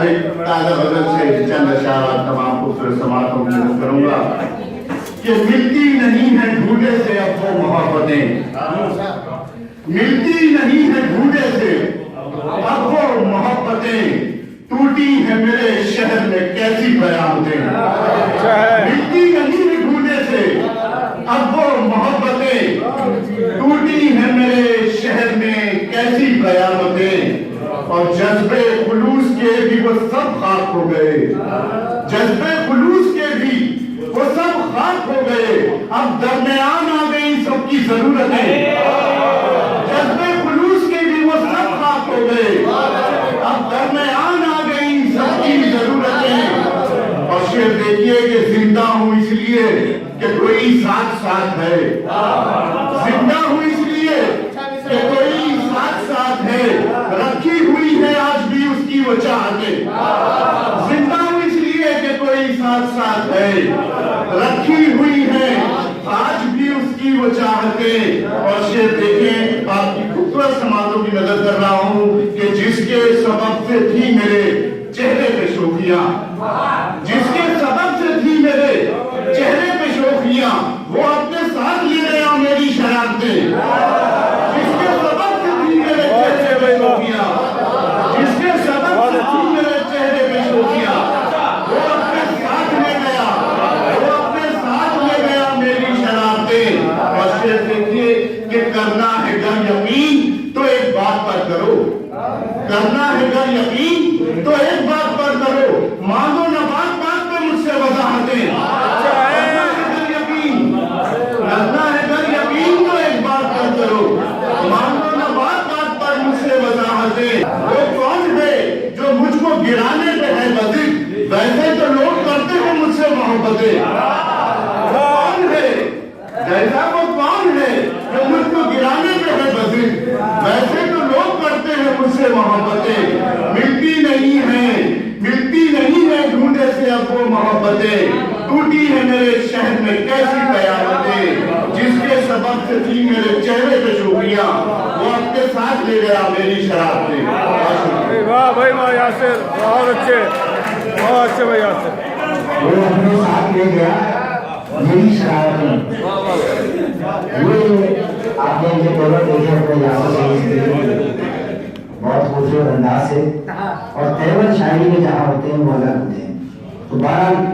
ताज़ा गज़ल से चंद अशार तमाम खूबसूरत समातों में करूँगा कि मिलती नहीं है ढूंढे से अब वो मोहब्बतें, मिलती नहीं है ढूंढे से अब वो मोहब्बतें, टूटी है मेरे शहर में कैसी कयामतें, मिलती नहीं है ढूंढे से अब वो मोहब्बतें, टूटी है मेरे शहर में कैसी कयामतें, और जज्बे खुलूस के भी वो सब खाक हो गए, जज्बे खुलूस के भी वो सब खाक हो गए, अब दरमियान आ गई सबकी जरूरतें, जज्बे खुलूस के भी वो सब खाक हो गए, अब दरमियान आ गई सबकी जरूरतें। और शेर देखिए कि जिंदा हूँ इसलिए कि कोई साथ साथ है, जिंदा हूँ इसलिए कि कोई साथ साथ है, रखी हुई है आज भी उसकी वो चाहते, जिंदा हूँ इसलिए कि कोई साथ साथ है, रखी हुई है आज भी उसकी वो चाहते। और शेर देखें, आपकी खूबसूरत समातों की नजर कर रहा हूँ कि जिसके सबब से थी मेरे चेहरे पे शोखियां, जिसके सबब से थी मेरे चेहरे पे शोखियां, वो अपने साथ ले गया मेरी शरारतें, जिसके सबब से थी मेरे चेहरे पे शोखियां, जिसके सबब से थी मेरे चेहरे पे शोखियां, वो अपने साथ ले गया, वो अपने साथ ले गया मेरी शरारतें। और शेर देखिए कि करना है गर यकीन तो एक बात पर करो, करना है गर यकीन तो एक बात पर करो, मांगो न बात बात पे मुझसे वजाहतें, करना है गर यकीन, करना है गर यकीन तो एक बात पर करो, मांगो न बात बात पर मुझसे वजाहतें। वो कौन है जो मुझको गिराने पे है बज़िद, वैसे तो लोग करते हैं मुझसे मोहब्बतें, कौन है जैसा वो कौन है जो मुझको गिराने पे है बज़िद, वैसे तो लोग करते हैं मुझसे मोहब्बतें, मिलती नहीं है, मिलती नहीं है ढूंढे से अब वो मोहब्बतें, टूटी है मेरे शहर में कैसी कयामतें, जिसके सबब से थी मेरे चेहरे पे शोखियां, वो अपने साथ ले गया मेरी शरारतें। वाह भाई वाह यासिर, बहुत अच्छे भाई यासिर, वो अपने साथ ले गया मेरी शरारतें। ये आपने ये दोनों देखे अपने यासिर, बहुत खूबसूरत अंदाज से, और तेवर शायरी में जहाँ होते हैं वो अलग होते हैं। तो बहरहाल